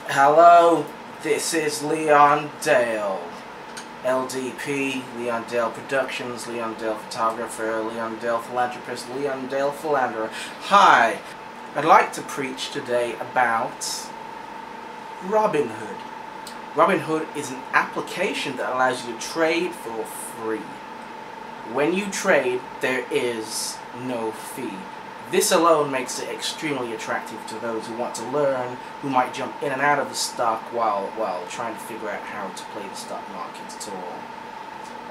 Hello, this is Leon Dale. LDP, Leon Dale Productions, Leon Dale Photographer, Leon Dale Philanthropist, Leon Dale Philanderer. Hi, I'd like to preach today about Robinhood. Robinhood is an application that allows you to trade for free. When you trade, there is no fee. This alone makes it extremely attractive to those who want to learn, who might jump in and out of the stock while trying to figure out how to play the stock market at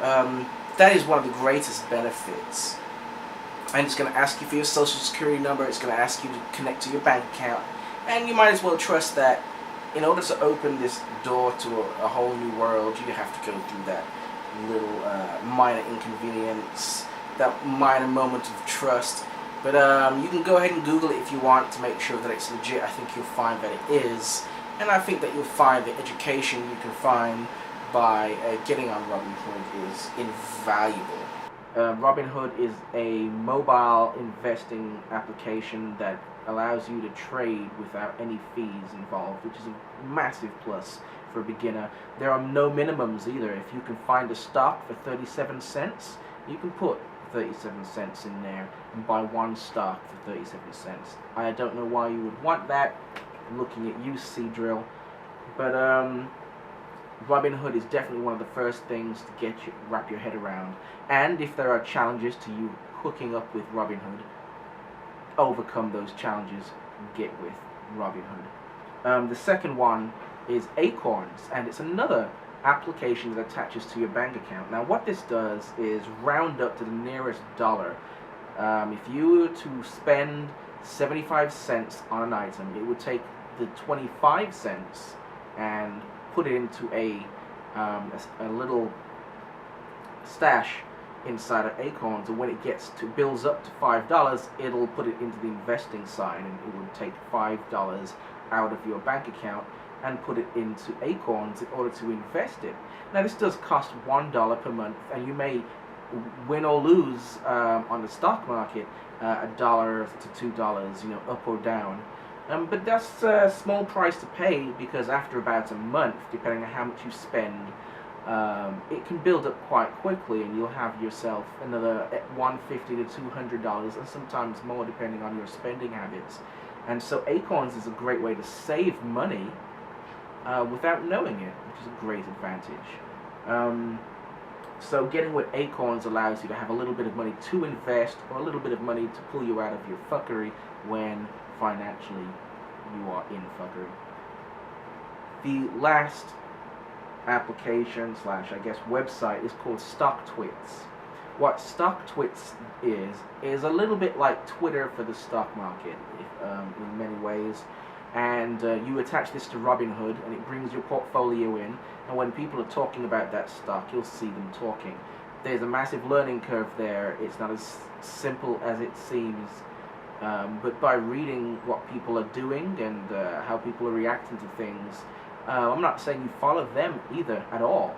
all. That is one of the greatest benefits. And it's going to ask you for your social security number, it's going to ask you to connect to your bank account, and you might as well trust that in order to open this door to a whole new world, you have to go through that little minor inconvenience, that minor moment of trust. But you can go ahead and Google it if you want to make sure that it's legit. I think you'll find that it is. And I think that you'll find the education you can find by getting on Robinhood is invaluable. Robinhood is a mobile investing application that allows you to trade without any fees involved, which is a massive plus for a beginner. There are no minimums either. If you can find a stock for 37 cents, you can put 37 cents in there and buy one stock for 37 cents. I don't know why you would want that, looking at you, Seadrill, but Robinhood is definitely one of the first things to wrap your head around. And if there are challenges to you hooking up with Robinhood, overcome those challenges and get with Robinhood. The second one is Acorns, and it's another application that attaches to your bank account. Now what this does is round up to the nearest dollar. If you were to spend 75 cents on an item, it would take the 25 cents and put it into a little stash inside of Acorns, and when it builds up to $5, it'll put it into the investing side, and it would take $5 out of your bank account and put it into Acorns in order to invest it. Now this does cost $1 per month, and you may win or lose on the stock market $1 to $2, up or down. But that's a small price to pay, because after about a month, depending on how much you spend, it can build up quite quickly, and you'll have yourself another $150 to $200, and sometimes more depending on your spending habits. And so Acorns is a great way to save money without knowing it, which is a great advantage. So getting with Acorns allows you to have a little bit of money to invest, or a little bit of money to pull you out of your fuckery when financially you are in fuckery. The last application / I guess website is called Stocktwits. What Stocktwits is a little bit like Twitter for the stock market, in many ways. And you attach this to Robinhood, and it brings your portfolio in, and when people are talking about that stock, you'll see them talking. There's a massive learning curve there. It's not as simple as it seems, but by reading what people are doing and how people are reacting to things, I'm not saying you follow them either at all,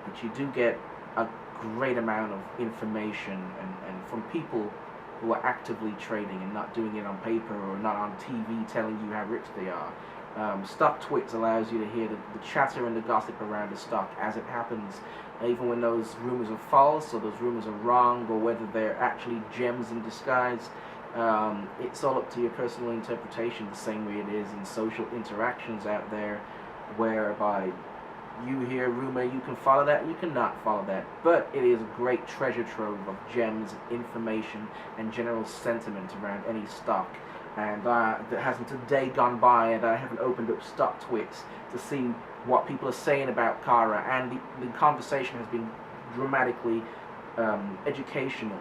but you do get a great amount of information and from people who are actively trading and not doing it on paper or not on TV telling you how rich they are. Stocktwits allows you to hear the chatter and the gossip around the stock as it happens, even when those rumors are false or those rumors are wrong, or whether they're actually gems in disguise. It's all up to your personal interpretation, the same way it is in social interactions out there, whereby you hear a rumor, you can follow that, you cannot follow that. But it is a great treasure trove of gems, information, and general sentiment around any stock. And there hasn't a day gone by and I haven't opened up Stocktwits to see what people are saying about Kara, and the conversation has been dramatically educational.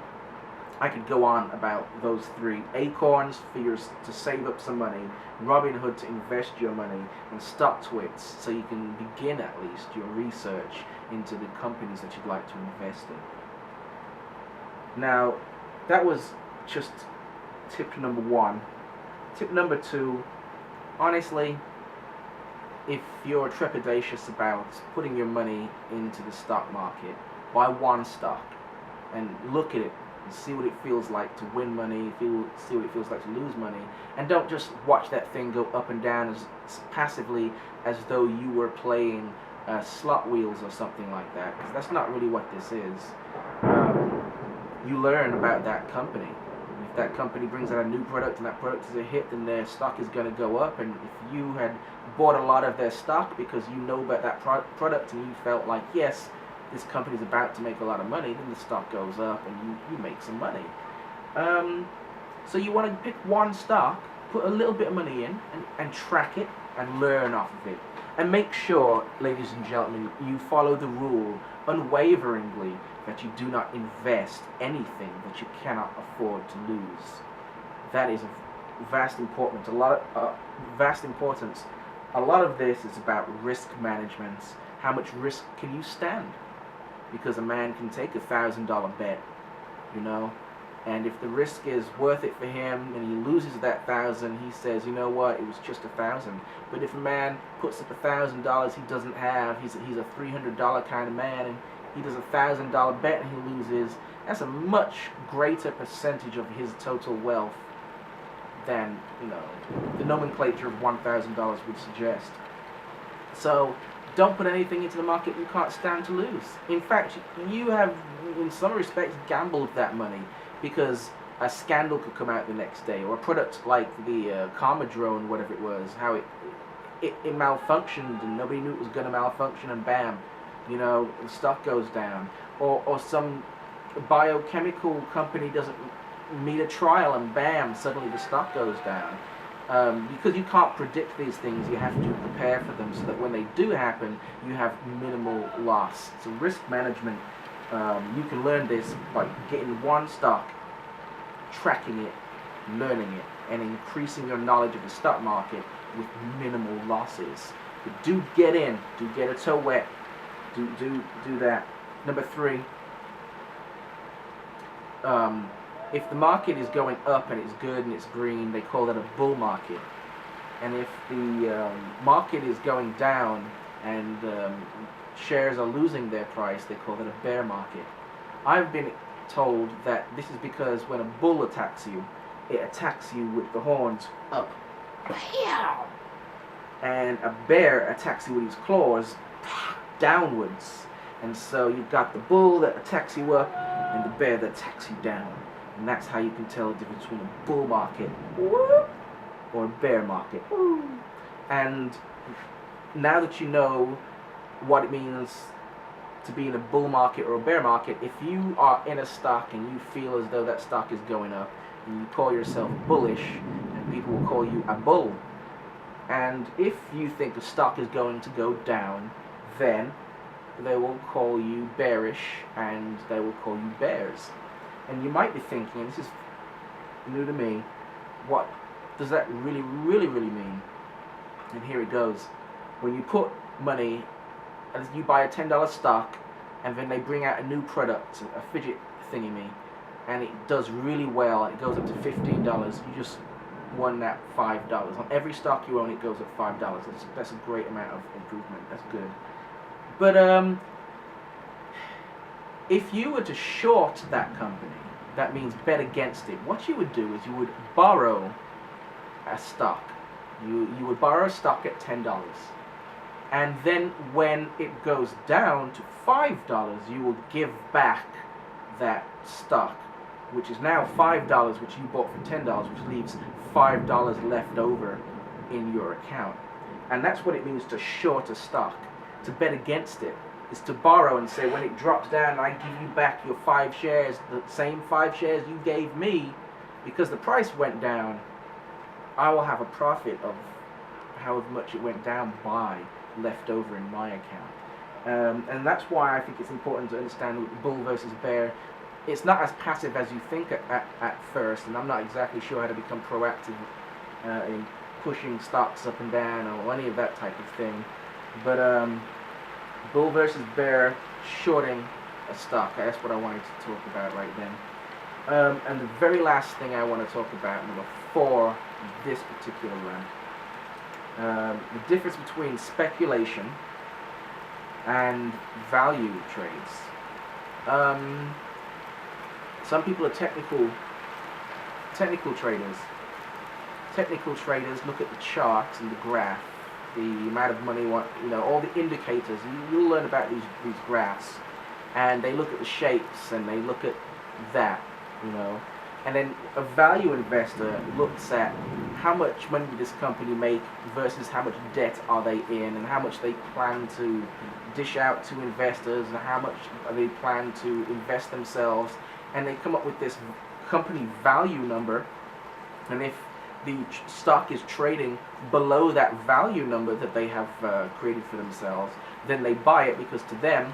I could go on about those three: Acorns to save up some money, Robinhood to invest your money, and Stocktwits so you can begin at least your research into the companies that you'd like to invest in. Now, that was just tip number 1. Tip number 2, honestly, if you're trepidatious about putting your money into the stock market, buy one stock and look at it and see what it feels like to win money, see what it feels like to lose money, and don't just watch that thing go up and down as passively as though you were playing slot wheels or something like that, because that's not really what this is. You learn about that company. If that company brings out a new product and that product is a hit, then their stock is going to go up. And if you had bought a lot of their stock because you know about that product and you felt like, yes, this company is about to make a lot of money, then the stock goes up and you make some money. So you want to pick one stock, put a little bit of money in, and track it and learn off of it. And make sure, ladies and gentlemen, you follow the rule unwaveringly that you do not invest anything that you cannot afford to lose. That is of vast importance. A lot of this is about risk management. How much risk can you stand? Because a man can take $1,000 bet, you know, and if the risk is worth it for him and he loses that $1,000, he says, you know what, it was just $1,000. But if a man puts up $1,000 he doesn't have, he's a $300 kind of man, and he does $1,000 bet and he loses, that's a much greater percentage of his total wealth than, you know, the nomenclature of $1,000 would suggest. So don't put anything into the market you can't stand to lose. In fact, you have, in some respects, gambled that money, because a scandal could come out the next day, or a product like the Karma drone, whatever it was, how it malfunctioned and nobody knew it was going to malfunction, and bam, you know, the stock goes down. Or some biochemical company doesn't meet a trial and bam, suddenly the stock goes down. Because you can't predict these things, you have to prepare for them so that when they do happen, you have minimal loss. So risk management, you can learn this by getting one stock, tracking it, learning it, and increasing your knowledge of the stock market with minimal losses. But do get in, do get a toe wet, do that. Number 3, if the market is going up and it's good and it's green, they call it a bull market. And if the market is going down and shares are losing their price, they call it a bear market. I've been told that this is because when a bull attacks you, it attacks you with the horns up, and a bear attacks you with his claws downwards. And so you've got the bull that attacks you up and the bear that attacks you down. And that's how you can tell the difference between a bull market or a bear market. And now that you know what it means to be in a bull market or a bear market, if you are in a stock and you feel as though that stock is going up, and you call yourself bullish, and people will call you a bull. And if you think the stock is going to go down, then they will call you bearish and they will call you bears. And you might be thinking, this is new to me, what does that really mean? And here it goes. When you put money, and you buy a $10 stock, and then they bring out a new product, a fidget thingy-me, and it does really well, and it goes up to $15, you just won that $5. On every stock you own, it goes up $5. That's a great amount of improvement. That's good. But if you were to short that company, that means bet against it. What you would do is you would borrow a stock. You would borrow a stock at $10. And then when it goes down to $5, you will give back that stock, which is now $5, which you bought for $10, which leaves $5 left over in your account. And that's what it means to short a stock. To bet against it is to borrow and say, when it drops down, I give you back your 5 shares, the same 5 shares you gave me, because the price went down. I will have a profit of how much it went down by left over in my account. And that's why I think it's important to understand bull versus bear. It's not as passive as you think at first, and I'm not exactly sure how to become proactive in pushing stocks up and down or any of that type of thing. But bull versus bear, shorting a stock, that's what I wanted to talk about right then. And the very last thing I want to talk about, number 4, this particular run, the difference between speculation and value trades. Some people are technical traders. Technical traders look at the charts and the graph, the amount of money, all the indicators. You'll learn about these graphs, and they look at the shapes and they look at that, And then a value investor looks at how much money did this company make versus how much debt are they in, and how much they plan to dish out to investors, and how much they plan to invest themselves, and they come up with this company value number. And if the stock is trading below that value number that they have created for themselves, then they buy it, because to them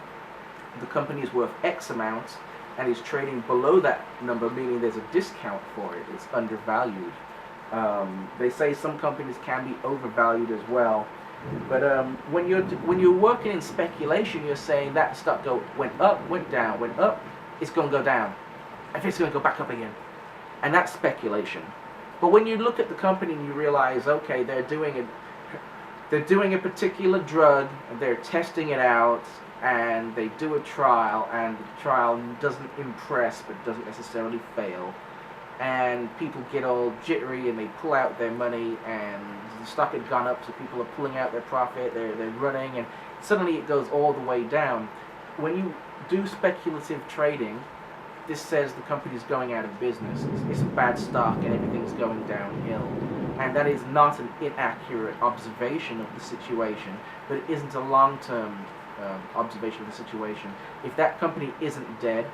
the company is worth X amount and is trading below that number, meaning there's a discount for it. It's undervalued. They say some companies can be overvalued as well, but when you're working in speculation, you're saying that stock went up, went down, went up, it's going to go down, if it's going to go back up again, and that's speculation. But when you look at the company and you realize, okay, they're doing a particular drug, and they're testing it out, and they do a trial, and the trial doesn't impress but doesn't necessarily fail, and people get all jittery and they pull out their money, and the stock had gone up, so people are pulling out their profit, they're running, and suddenly it goes all the way down. When you do speculative trading, this says the company's going out of business, it's a bad stock and everything's going downhill. And that is not an inaccurate observation of the situation, but it isn't a long-term observation of the situation. If that company isn't dead,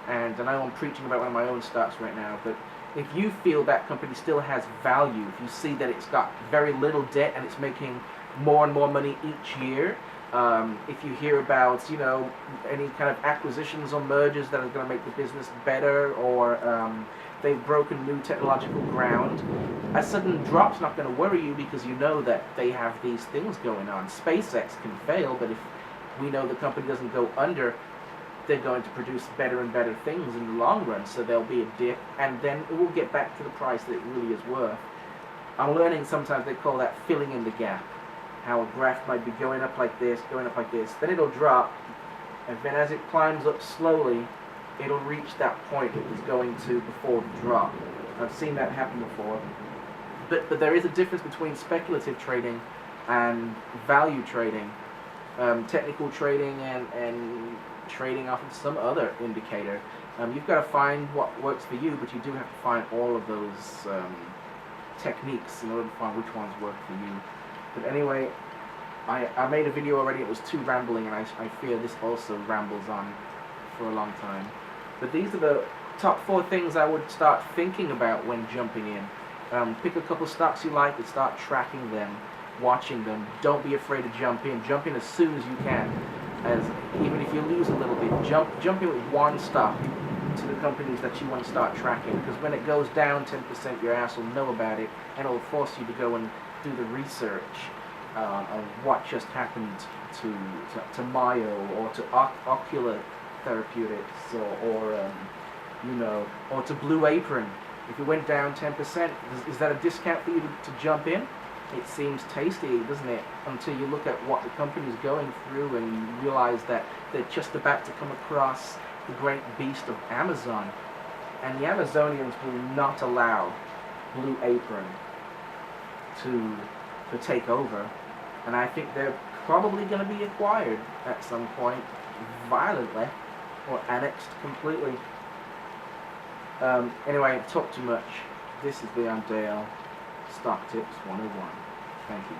and I know I'm preaching about one of my own stocks right now, but if you feel that company still has value, if you see that it's got very little debt and it's making more and more money each year, if you hear about, any kind of acquisitions or mergers that are going to make the business better, or they've broken new technological ground, a sudden drop's not going to worry you, because you know that they have these things going on. SpaceX can fail, but if we know the company doesn't go under, they're going to produce better and better things in the long run, so there'll be a dip, and then it will get back to the price that it really is worth. I'm learning sometimes they call that filling in the gap. How a graph might be going up like this, then it'll drop, and then as it climbs up slowly, it'll reach that point it was going to before the drop. I've seen that happen before. But there is a difference between speculative trading and value trading, technical trading, and trading off of some other indicator. You've got to find what works for you, but you do have to find all of those techniques in order to find which ones work for you. But anyway, I made a video already, it was too rambling, and I fear this also rambles on for a long time. But these are the top 4 things I would start thinking about when jumping in. Pick a couple stocks you like and start tracking them, watching them. Don't be afraid to jump in. Jump in as soon as you can. Even if you lose a little bit, jump in with one stock to the companies that you want to start tracking, because when it goes down 10%, your ass will know about it, and it will force you to go and do the research on what just happened to Mayo, or to Ocular Therapeutics, or to Blue Apron. If it went down 10%, is that a discount for you to jump in? It seems tasty, doesn't it? Until you look at what the company's going through and you realize that they're just about to come across the great beast of Amazon. And the Amazonians will not allow Blue Apron to take over. And I think they're probably going to be acquired at some point, violently, or annexed completely. Anyway, I've talked too much. This is Leon Dale, Stock Tips 101. Thank you.